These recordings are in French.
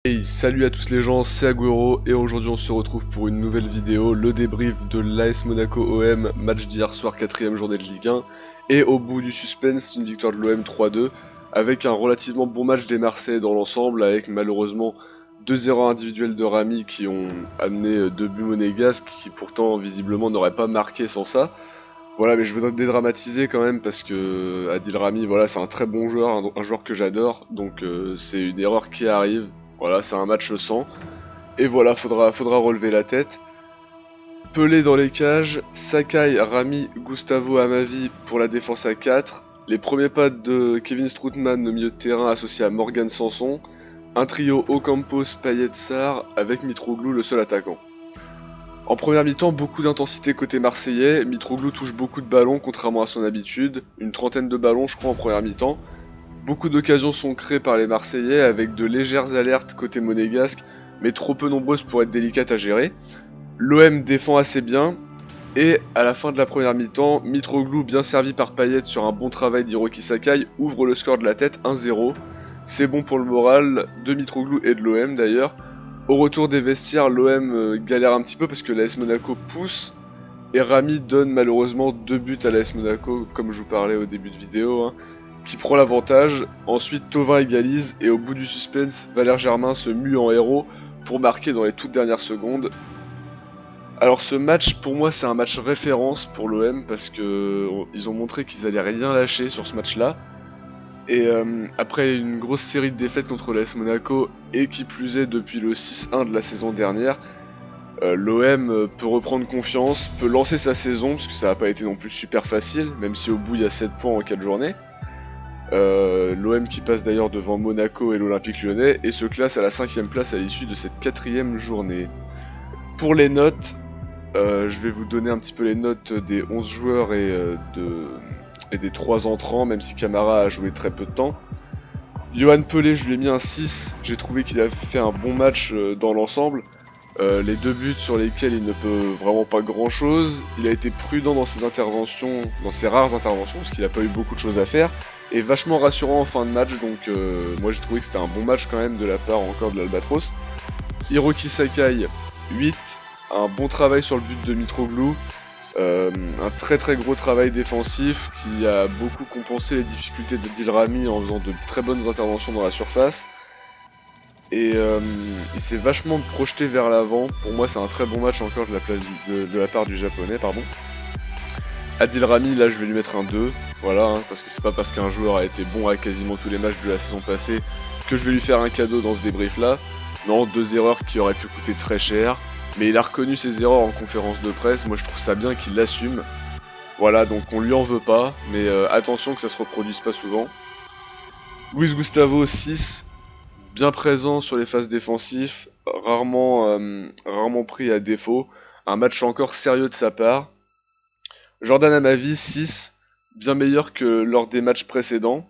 Hey, salut à tous les gens, c'est Agüero et aujourd'hui on se retrouve pour une nouvelle vidéo, le débrief de l'AS Monaco OM, match d'hier soir, 4ème journée de Ligue 1, et au bout du suspense, une victoire de l'OM 3-2, avec un relativement bon match des Marseillais dans l'ensemble, avec malheureusement 2 erreurs individuelles de Rami qui ont amené 2 buts monégasques, qui pourtant visiblement n'auraient pas marqué sans ça. Voilà, mais je veux dédramatiser quand même parce que Adil Rami, voilà, c'est un très bon joueur, un joueur que j'adore, donc c'est une erreur qui arrive. Voilà, c'est un match sans. Et voilà, faudra relever la tête. Pelé dans les cages, Sakai, Rami, Gustavo Amavi pour la défense à 4. Les premiers pas de Kevin Strootman au milieu de terrain associé à Morgan Sanson. Un trio Ocampos, Payet, Sarr avec Mitroglou le seul attaquant. En première mi-temps, beaucoup d'intensité côté marseillais. Mitroglou touche beaucoup de ballons contrairement à son habitude. Une trentaine de ballons je crois en première mi-temps. Beaucoup d'occasions sont créées par les Marseillais avec de légères alertes côté monégasque, mais trop peu nombreuses pour être délicates à gérer. L'OM défend assez bien, et à la fin de la première mi-temps, Mitroglou, bien servi par Payet sur un bon travail d'Hiroki Sakai, ouvre le score de la tête 1-0. C'est bon pour le moral de Mitroglou et de l'OM d'ailleurs. Au retour des vestiaires, l'OM galère un petit peu parce que l'AS Monaco pousse, et Rami donne malheureusement 2 buts à l'AS Monaco, comme je vous parlais au début de vidéo, qui prend l'avantage. Ensuite Thauvin égalise et au bout du suspense, Valère Germain se mue en héros pour marquer dans les toutes dernières secondes. Alors ce match pour moi c'est un match référence pour l'OM parce que ils ont montré qu'ils allaient rien lâcher sur ce match là. Et après une grosse série de défaites contre l'AS Monaco et qui plus est depuis le 6-1 de la saison dernière, l'OM peut reprendre confiance, peut lancer sa saison parce que ça n'a pas été non plus super facile, même si au bout il y a 7 points en 4 journées. L'OM qui passe d'ailleurs devant Monaco et l'Olympique Lyonnais et se classe à la 5ème place à l'issue de cette 4ème journée. Pour les notes, je vais vous donner un petit peu les notes des 11 joueurs et des 3 entrants, même si Camara a joué très peu de temps. Yohan Pelé, je lui ai mis un 6, j'ai trouvé qu'il a fait un bon match dans l'ensemble. Les 2 buts sur lesquels il ne peut vraiment pas grand chose. Il a été prudent dans ses interventions, dans ses rares interventions, parce qu'il n'a pas eu beaucoup de choses à faire. Et vachement rassurant en fin de match, donc moi j'ai trouvé que c'était un bon match quand même de la part encore de l'Albatros. Hiroki Sakai, 8, un bon travail sur le but de Mitroglou, un très gros travail défensif qui a beaucoup compensé les difficultés de Adil Rami en faisant de très bonnes interventions dans la surface. Et il s'est vachement projeté vers l'avant, pour moi c'est un très bon match encore de la part du japonais, pardon. Adil Rami, là je vais lui mettre un 2, voilà, parce que c'est pas parce qu'un joueur a été bon à quasiment tous les matchs de la saison passée que je vais lui faire un cadeau dans ce débrief là. Non, 2 erreurs qui auraient pu coûter très cher, mais il a reconnu ses erreurs en conférence de presse, moi je trouve ça bien qu'il l'assume. Voilà, donc on lui en veut pas, mais attention que ça se reproduise pas souvent. Luis Gustavo, 6, bien présent sur les phases défensives, rarement pris à défaut, un match encore sérieux de sa part. Jordan Amavi, 6, bien meilleur que lors des matchs précédents.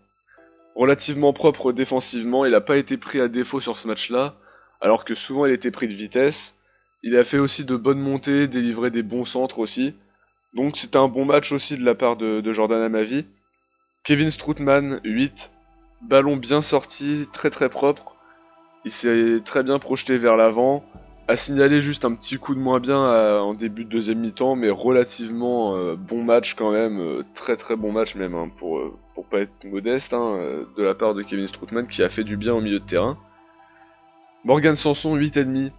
Relativement propre défensivement, il n'a pas été pris à défaut sur ce match-là, alors que souvent il était pris de vitesse. Il a fait aussi de bonnes montées, délivré des bons centres aussi. Donc c'était un bon match aussi de la part de Jordan Amavi. Kevin Strootman, 8, ballon bien sorti, très propre. Il s'est très bien projeté vers l'avant. A signaler juste un petit coup de moins bien en début de deuxième mi-temps, mais relativement bon match quand même, très bon match même, pour pas être modeste, de la part de Kevin Strootman qui a fait du bien au milieu de terrain. Morgan Sanson, 8,5,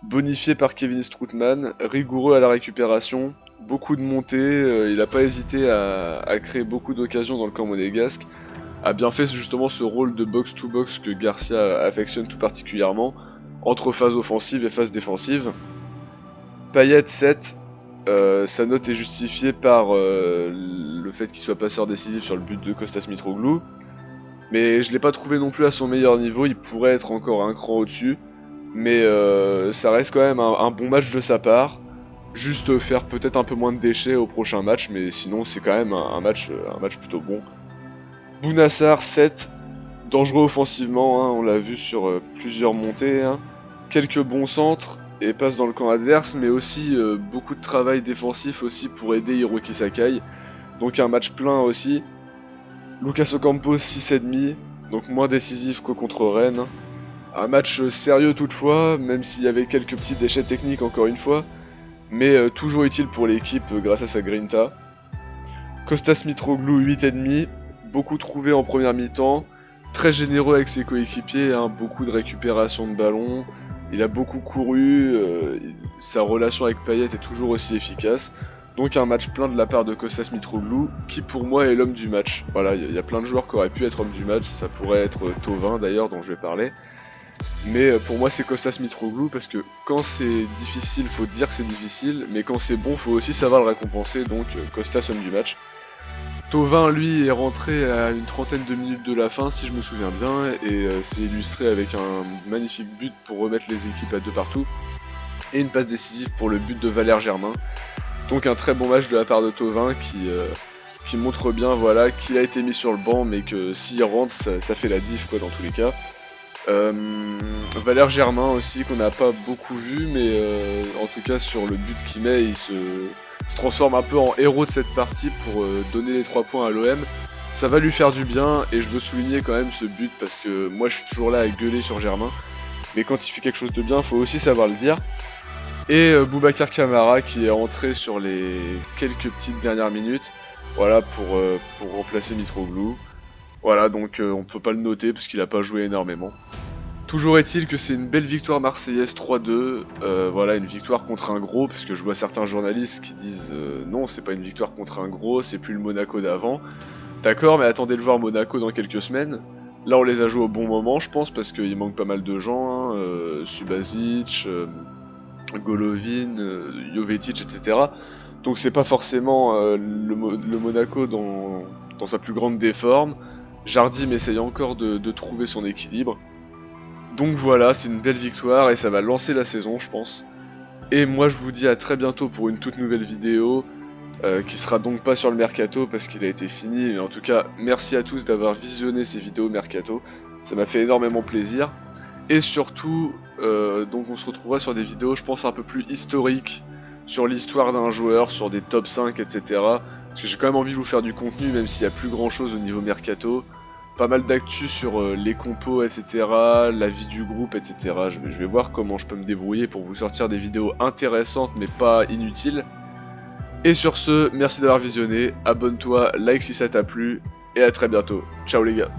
bonifié par Kevin Strootman, rigoureux à la récupération, beaucoup de montées, il n'a pas hésité à créer beaucoup d'occasions dans le camp monégasque, a bien fait justement ce rôle de box-to-box que Garcia affectionne tout particulièrement, entre phase offensive et phase défensive. Payet, 7, sa note est justifiée par le fait qu'il soit passeur décisif sur le but de Kostas Mitroglou, mais je l'ai pas trouvé non plus à son meilleur niveau, il pourrait être encore un cran au-dessus, mais ça reste quand même un bon match de sa part, juste faire peut-être un peu moins de déchets au prochain match, mais sinon c'est quand même un match plutôt bon. Bounassar, 7, dangereux offensivement, on l'a vu sur plusieurs montées, quelques bons centres et passes dans le camp adverse, mais aussi beaucoup de travail défensif aussi pour aider Hiroki Sakai, donc un match plein aussi. Lucas Ocampos, 6,5, donc moins décisif que contre Rennes. Un match sérieux toutefois, même s'il y avait quelques petits déchets techniques encore une fois, mais toujours utile pour l'équipe grâce à sa grinta. Kostas Mitroglou 8,5, beaucoup trouvé en première mi-temps, très généreux avec ses coéquipiers, hein, beaucoup de récupération de ballon, il a beaucoup couru, sa relation avec Payet est toujours aussi efficace. Donc un match plein de la part de Kostas Mitroglou, qui pour moi est l'homme du match. Voilà, il y a plein de joueurs qui auraient pu être homme du match, ça pourrait être Thauvin d'ailleurs, dont je vais parler. Mais pour moi c'est Kostas Mitroglou, parce que quand c'est difficile, faut dire que c'est difficile, mais quand c'est bon, faut aussi savoir le récompenser, donc Kostas homme du match. Thauvin, lui, est rentré à une trentaine de minutes de la fin, si je me souviens bien, et c'est illustré avec un magnifique but pour remettre les équipes à 2 partout, et une passe décisive pour le but de Valère Germain. Donc un très bon match de la part de Thauvin qui montre bien, voilà, qu'il a été mis sur le banc, mais que s'il rentre, ça fait la diff quoi, dans tous les cas. Valère Germain aussi, qu'on n'a pas beaucoup vu, mais en tout cas sur le but qu'il met, il se transforme un peu en héros de cette partie pour donner les 3 points à l'OM. Ça va lui faire du bien, et je veux souligner quand même ce but, parce que moi je suis toujours là à gueuler sur Germain, mais quand il fait quelque chose de bien, faut aussi savoir le dire. Et Boubacar Kamara qui est entré sur les quelques petites dernières minutes, voilà, pour remplacer Mitroglou. Voilà, donc on peut pas le noter parce qu'il a pas joué énormément. Toujours est-il que c'est une belle victoire marseillaise 3-2, voilà, une victoire contre un gros, parce que je vois certains journalistes qui disent non, c'est pas une victoire contre un gros, c'est plus le Monaco d'avant. D'accord, mais attendez de voir Monaco dans quelques semaines. Là on les a joués au bon moment je pense, parce qu'il manque pas mal de gens, hein, Subasic, Golovin, Jovetic, etc. Donc c'est pas forcément le Monaco dans sa plus grande déforme. Jardim essaye encore de trouver son équilibre. Donc voilà, c'est une belle victoire et ça va lancer la saison je pense. Et moi je vous dis à très bientôt pour une toute nouvelle vidéo, qui sera donc pas sur le Mercato parce qu'il a été fini. Mais en tout cas, merci à tous d'avoir visionné ces vidéos Mercato, ça m'a fait énormément plaisir. Et surtout, donc on se retrouvera sur des vidéos je pense un peu plus historiques, sur l'histoire d'un joueur, sur des top 5, etc. Parce que j'ai quand même envie de vous faire du contenu, même s'il n'y a plus grand chose au niveau Mercato. Pas mal d'actu sur les compos, etc., la vie du groupe, etc. Je vais voir comment je peux me débrouiller pour vous sortir des vidéos intéressantes mais pas inutiles. Et sur ce, merci d'avoir visionné, abonne-toi, like si ça t'a plu, et à très bientôt. Ciao les gars.